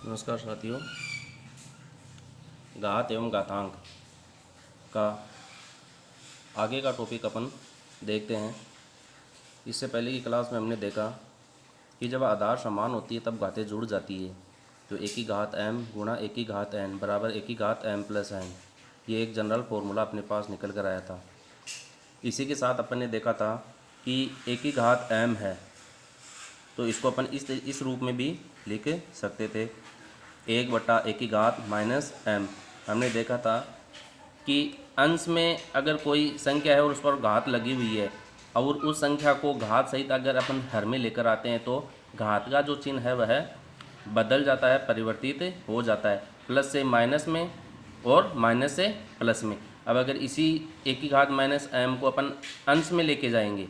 नमस्कार साथियों, घात एवं घातांक का आगे का टॉपिक अपन देखते हैं। इससे पहले की क्लास में हमने देखा कि जब आधार समान होती है तब घातें जुड़ जाती है। तो एक की घात m गुणा एक की घात n बराबर एक की घात m प्लस n, ये एक जनरल फॉर्मूला अपने पास निकल कर आया था। इसी के साथ अपन ने देखा था कि एक की घात m है तो इसको अपन इस रूप में भी लिख सकते थे, 1/1 की घात माइनस m। हमने देखा था कि अंश में अगर कोई संख्या है और उस पर घात लगी हुई है और उस संख्या को घात सहित अगर अपन हर में लेकर आते हैं तो घात का जो चिन्ह है वह बदल जाता है, परिवर्तित हो जाता है, प्लस से माइनस में और माइनस से प्लस में। अब अगर इसी एक की घात माइनस m को अपन अंश में लेके जाएंगे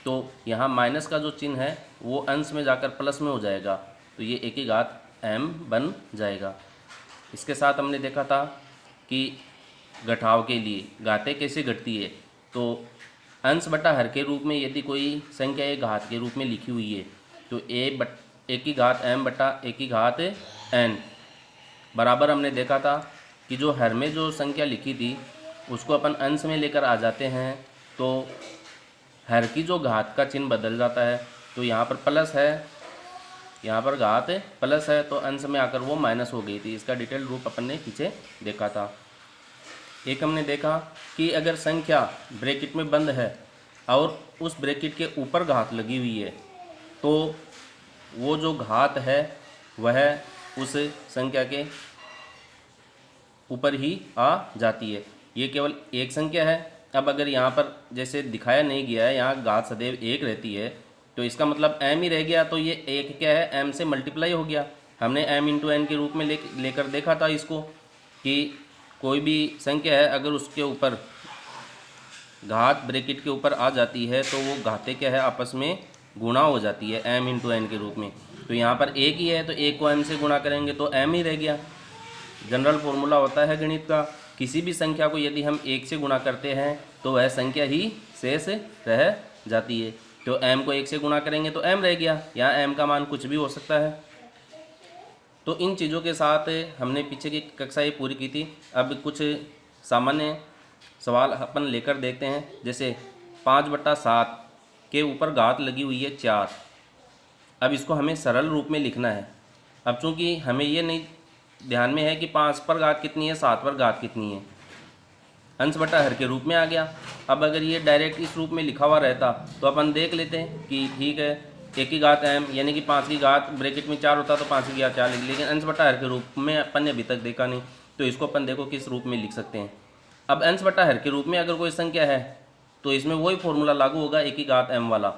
तो यहाँ माइनस का जो चिन्ह है वो अंश में जाकर प्लस में हो जाएगा, तो ये एक की घात m बन जाएगा। इसके साथ हमने देखा था कि घटाव के लिए घातें कैसे घटती है, तो अंश बटा हर के रूप में यदि कोई संख्या एक घात के रूप में लिखी हुई है तो एक की घात m बटा एक की घात n बराबर हमने देखा था कि जो हर में जो संख्या लिखी थी उसको अपन अंश में लेकर आ जाते हैं तो हर की जो घात का चिन्ह बदल जाता है। तो यहाँ पर प्लस है, यहाँ पर घात प्लस है तो अंश में आकर वो माइनस हो गई थी। इसका डिटेल रूप अपन ने पीछे देखा था। एक हमने देखा कि अगर संख्या ब्रैकेट में बंद है और उस ब्रैकेट के ऊपर घात लगी हुई है तो वो जो घात है वह उस संख्या के ऊपर ही आ जाती है। ये केवल एक संख्या है। अब अगर यहाँ पर जैसे दिखाया नहीं गया है, यहाँ घात सदैव एक रहती है तो इसका मतलब m ही रह गया, तो ये एक क्या है, m से मल्टीप्लाई हो गया। हमने m इंटू n के रूप में लेकर देखा था इसको कि कोई भी संख्या है अगर उसके ऊपर घात ब्रैकेट के ऊपर आ जाती है तो वो घातें क्या है, आपस में गुणा हो जाती है m इंटू n के रूप में। तो यहाँ पर एक ही है तो एक को m से गुणा करेंगे तो m ही रह गया। जनरल फॉर्मूला होता है गणित का, किसी भी संख्या को यदि हम एक से गुणा करते हैं तो वह संख्या ही शेष रह जाती है। तो m को एक से गुणा करेंगे तो m रह गया, यहाँ m का मान कुछ भी हो सकता है। तो इन चीज़ों के साथ हमने पीछे की कक्षा ये पूरी की थी। अब कुछ सामान्य सवाल अपन लेकर देखते हैं। जैसे 5/7 के ऊपर घात लगी हुई है 4। अब इसको हमें सरल रूप में लिखना है। अब चूँकि हमें ये नहीं ध्यान में है कि 5 पर घात कितनी है, 7 पर घात कितनी है, अंश बटा हर के रूप में आ गया। अब अगर ये डायरेक्ट इस रूप में लिखा हुआ रहता तो अपन देख लेते हैं कि ठीक है, एक की घात m यानी कि 5 की घात ब्रैकेट में 4 होता तो 5 की घात 4 लिख, लेकिन अंश बटा हर के रूप में अपन ने अभी तक देखा नहीं, तो इसको अपन देखो किस रूप में लिख सकते हैं। अब अंश बटा हर के रूप में अगर कोई संख्या है तो इसमें वही फॉर्मूला लागू होगा, एक की घात m वाला,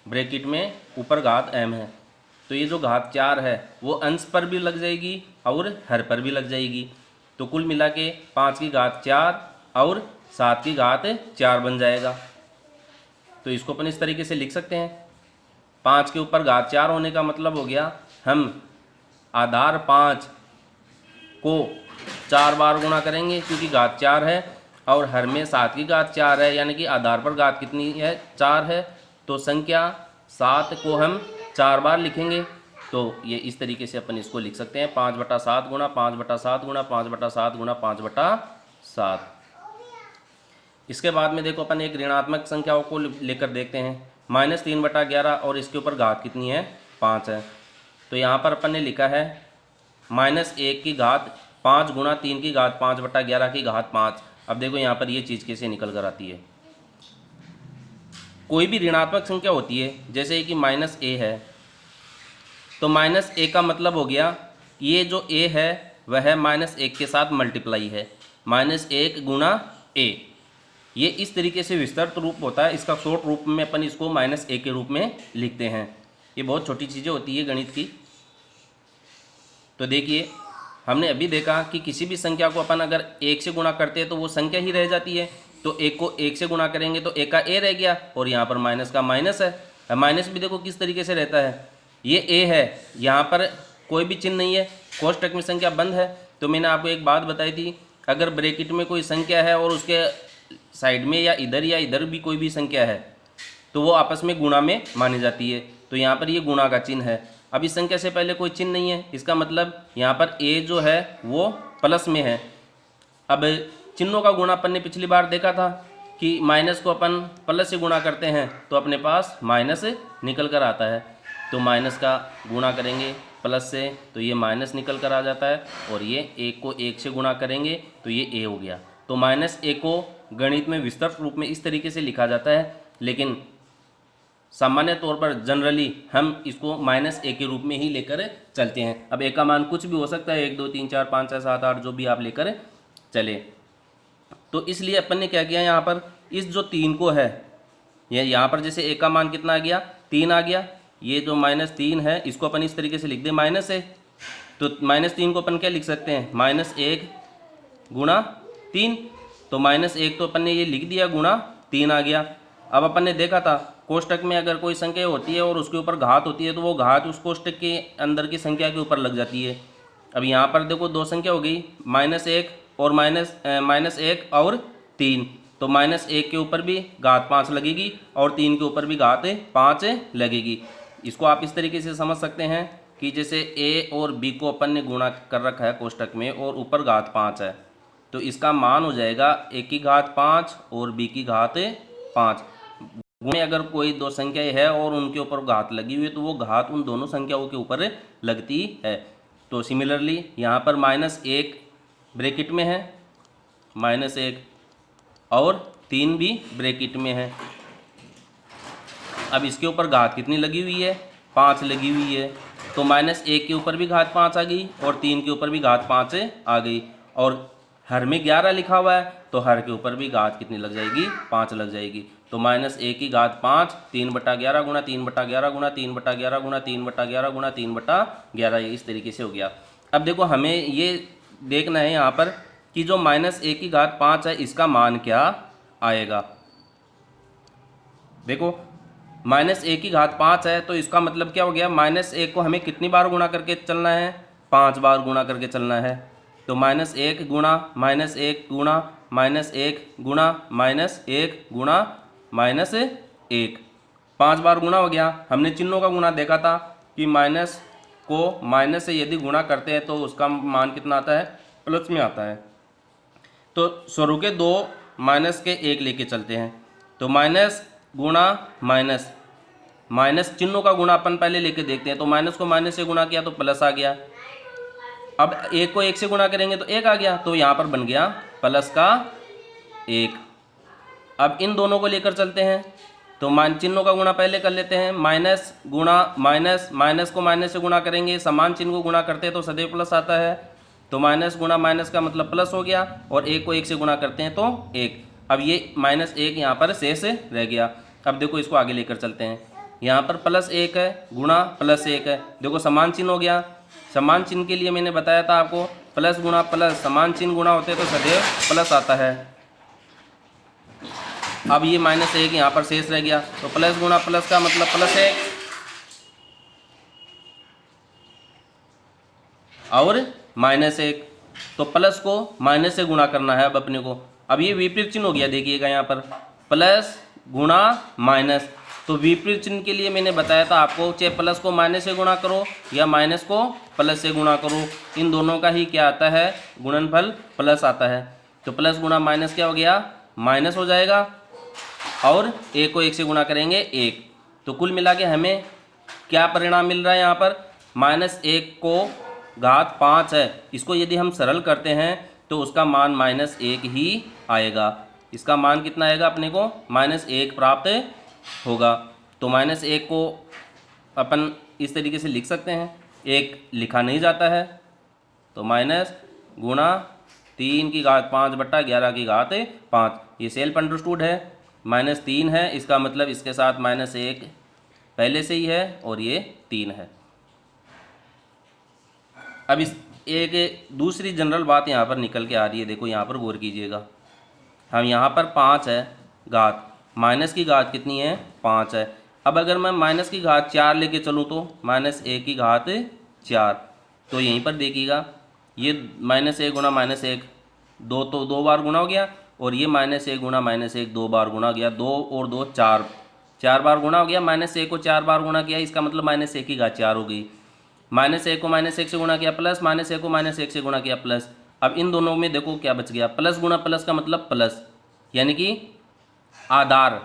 ब्रैकेट में ऊपर घात m है तो ये जो घात 4 है वो अंश पर भी लग जाएगी और हर पर भी लग जाएगी। तो कुल मिला के 5 की घात 4 और 7 की घात 4 बन जाएगा। तो इसको अपन इस तरीके से लिख सकते हैं। 5 के ऊपर घात 4 होने का मतलब हो गया हम आधार 5 को 4 बार गुणा करेंगे क्योंकि घात 4 है, और हर में 7 की घात 4 है यानी कि आधार पर घात कितनी है, 4 है। तो संख्या 7 को हम 4 बार लिखेंगे। तो ये इस तरीके से अपन इसको लिख सकते हैं, 5/7 गुणा 5/7 गुणा 5/7 गुणा 5/7। इसके बाद में देखो अपन एक ऋणात्मक संख्याओं को लेकर देखते हैं। -3/11 और इसके ऊपर घात कितनी है, 5 है। तो यहाँ पर अपन ने लिखा है -1 की घात 5 गुणा 3 की घात 5/11 की घात 5। अब देखो यहाँ पर ये चीज़ कैसे निकल कर आती है। कोई भी ऋणात्मक संख्या होती है जैसे कि -a है तो -a का मतलब हो गया ये जो a है वह -1 के साथ मल्टीप्लाई है, -1 गुणा a। ये इस तरीके से विस्तृत रूप होता है। इसका शॉर्ट रूप में अपन इसको -a के रूप में लिखते हैं। ये बहुत छोटी चीज़ें होती है गणित की। तो देखिए हमने अभी देखा कि किसी भी संख्या को अपन अगर 1 से गुणा करते हैं तो वो संख्या ही रह जाती है। तो 1 को 1 से गुणा करेंगे तो 1 का a रह गया और यहाँ पर माइनस का माइनस है। माइनस भी देखो किस तरीके से रहता है, ये a है, यहाँ पर कोई भी चिन्ह नहीं है, कोष्टक में संख्या बंद है। तो मैंने आपको एक बात बताई थी, अगर ब्रैकेट में कोई संख्या है और उसके साइड में या इधर भी कोई भी संख्या है तो वो आपस में गुणा में मानी जाती है। तो तो यहाँ पर ये गुणा का चिन्ह है। अब इस संख्या से पहले कोई चिन्ह नहीं है, इसका मतलब यहाँ पर ए जो है वो प्लस में है। अब चिन्हों का गुणा अपन ने पिछली बार देखा था कि माइनस को अपन प्लस से गुणा करते हैं तो अपने पास माइनस निकल कर आता है। तो माइनस का गुणा करेंगे प्लस से तो ये माइनस निकल कर आ जाता है, और ये एक को एक से गुणा करेंगे तो ये ए हो गया। तो माइनस ए को गणित में विस्तृत रूप में इस तरीके से लिखा जाता है, लेकिन सामान्य तौर पर जनरली हम इसको माइनस ए के रूप में ही लेकर चलते हैं। अब ए का मान कुछ भी हो सकता है, 1 2 3 4 5 6 7 8 जो भी आप लेकर चले। तो इसलिए अपन ने क्या किया, यहाँ पर इस जो 3 को है, यहाँ पर जैसे ए का मान कितना आ गया, 3 आ गया। ये जो -3 है इसको अपन इस तरीके से लिख दें माइनस है, तो -3 को अपन क्या लिख सकते हैं, -1 गुणा 3। तो -1 तो अपन ने ये लिख दिया, गुणा 3 आ गया। अब अपन ने देखा था कोष्टक में अगर कोई संख्या होती है और उसके ऊपर घात होती है तो वो घात उस कोष्टक के अंदर की संख्या के ऊपर लग जाती है। अब यहाँ पर देखो दो संख्या हो गई, -1 और -1 और 3, तो -1 के ऊपर भी घात 5 लगेगी और 3 के ऊपर भी घात 5 लगेगी। इसको आप इस तरीके से समझ सकते हैं कि जैसे ए और बी को अपन ने गुणा कर रखा है कोष्टक में और ऊपर घात 5 है, तो इसका मान हो जाएगा ए की घात 5 और बी की घात 5। में अगर कोई दो संख्याएं है और उनके ऊपर घात लगी हुई है तो वो घात उन दोनों संख्याओं के ऊपर लगती है। तो सिमिलरली यहाँ पर -1 ब्रैकेट में है, -1 और 3 भी ब्रैकेट में है। अब इसके ऊपर घात कितनी लगी हुई है, 5 लगी हुई है, तो -1 के ऊपर भी घात 5 आ गई और 3 के ऊपर भी घात 5 आ गई। और हर में 11 लिखा हुआ है तो हर के ऊपर भी घात कितनी लग जाएगी, 5 लग जाएगी। तो -1 की घात 5, 3/11 गुणा 3/11 गुणा 3/11 गुणा 3/11 गुणा 3/11, ये इस तरीके से हो गया। अब देखो हमें ये देखना है यहाँ पर कि जो -1 की घात 5 है इसका मान क्या आएगा। देखो -1 की घात 5 है तो इसका मतलब क्या हो गया, -1 को हमें कितनी बार गुणा करके चलना है, 5 बार गुणा करके चलना है। तो -1 गुणा -1 गुणा -1 गुणा -1 गुणा -1, 5 बार गुणा हो गया। हमने चिन्हों का गुणा देखा था कि माइनस को माइनस से यदि गुणा करते हैं तो उसका मान कितना आता है, प्लस में आता है। तो शुरू के 2 माइनस के 1 लेके चलते हैं, तो माइनस गुणा माइनस, माइनस चिन्हों का गुणा अपन पहले लेके देखते हैं। तो माइनस को माइनस से गुणा किया तो प्लस आ गया। अब 1 को 1 से गुणा करेंगे तो 1 आ गया, तो यहाँ पर बन गया प्लस का 1। अब इन दोनों को लेकर चलते हैं तो चिन्हों का गुणा पहले कर लेते हैं। माइनस गुणा माइनस, माइनस को माइनस से गुणा करेंगे, समान चिन्ह को गुणा करते हैं तो सदैव प्लस आता है। तो माइनस गुणा माइनस का मतलब प्लस हो गया, और 1 को 1 से गुणा करते हैं तो 1। अब ये -1 यहाँ पर शेष रह गया। अब देखो इसको आगे लेकर चलते हैं, यहाँ पर +1 है गुणा +1 है, देखो समान चिन्ह हो गया। समान चिन्ह के लिए मैंने बताया था आपको, प्लस गुणा प्लस, समान चिन्ह गुणा होते हैं तो सदैव प्लस आता है। अब ये -1 यहाँ पर शेष रह गया, तो प्लस गुणा प्लस का मतलब प्लस है और -1, तो प्लस को माइनस से गुणा करना है अब अपने को। अब ये विपरीत चिन्ह हो गया, देखिएगा यहाँ पर प्लस गुणा माइनस। तो विपरीत चिन्ह के लिए मैंने बताया था आपको, चाहे प्लस को माइनस से गुणा करो या माइनस को प्लस से गुणा करो, इन दोनों का ही क्या आता है, गुणनफल प्लस आता है। तो प्लस गुणा माइनस क्या हो गया, माइनस हो जाएगा, और 1 को 1 से गुणा करेंगे 1। तो कुल मिला के हमें क्या परिणाम मिल रहा है यहाँ पर, -1 को घात 5 है, इसको यदि हम सरल करते हैं तो उसका मान -1 ही आएगा। इसका मान कितना आएगा, अपने को -1 प्राप्त होगा। तो -1 को अपन इस तरीके से लिख सकते हैं, 1 लिखा नहीं जाता है, तो माइनस गुणा 3 की घात 5/11 की घात 5, ये सेल्फ अंडरस्टूड है। -3 है, इसका मतलब इसके साथ -1 पहले से ही है और ये 3 है। अब इस एक दूसरी जनरल बात यहाँ पर निकल के आ रही है, देखो यहाँ पर गौर कीजिएगा। हम यहाँ पर 5 है घात, माइनस की घात कितनी है, 5 है। अब अगर मैं माइनस की घात 4 लेके चलूँ तो -1 की घात 4, तो यहीं पर देखिएगा ये -1 गुणा -1, 2 तो 2 बार गुणा हो गया, और ये -1 गुणा -1 2 बार गुणा हो गया, 2 और 2 4, 4 बार गुणा हो गया, -1 को 4 बार गुणा किया, इसका मतलब -1 की घात 4 हो गई। -1 को -1 से गुणा किया प्लस, -1 को -1 से गुणा किया प्लस। अब इन दोनों में देखो क्या बच गया, प्लस गुणा प्लस का मतलब प्लस, यानी कि आधार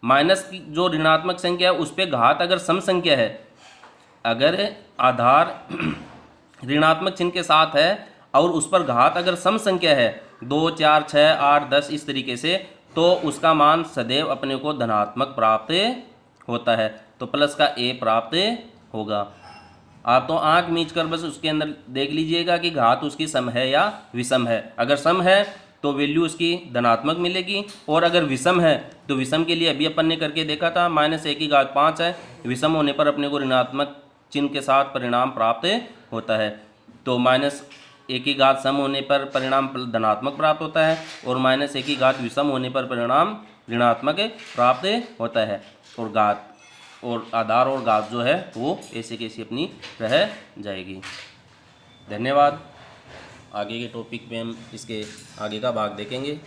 माइनस की जो ऋणात्मक संख्या है उस पर घात अगर सम संख्या है, अगर आधार ऋणात्मक चिन्ह के साथ है और उस पर घात अगर सम संख्या है 2, 4, 6, 8, 10 इस तरीके से, तो उसका मान सदैव अपने को धनात्मक प्राप्त होता है, तो प्लस का ए प्राप्त होगा। आप तो आंख मीच कर बस उसके अंदर देख लीजिएगा कि घात उसकी सम है या विषम है। अगर सम है तो वैल्यू उसकी धनात्मक मिलेगी, और अगर विषम है तो विषम के लिए अभी अपन ने करके देखा था, -1 की घात 5 है, विषम होने पर अपने को ऋणात्मक चिन्ह के साथ परिणाम प्राप्त होता है। तो -1 की घात सम होने पर परिणाम धनात्मक प्राप्त होता है, और -1 की घात विषम होने पर परिणाम ऋणात्मक प्राप्त होता है, और घात और आधार और घात जो है वो ऐसे कैसे अपनी रह जाएगी। धन्यवाद। आगे के टॉपिक पे हम इसके आगे का भाग देखेंगे।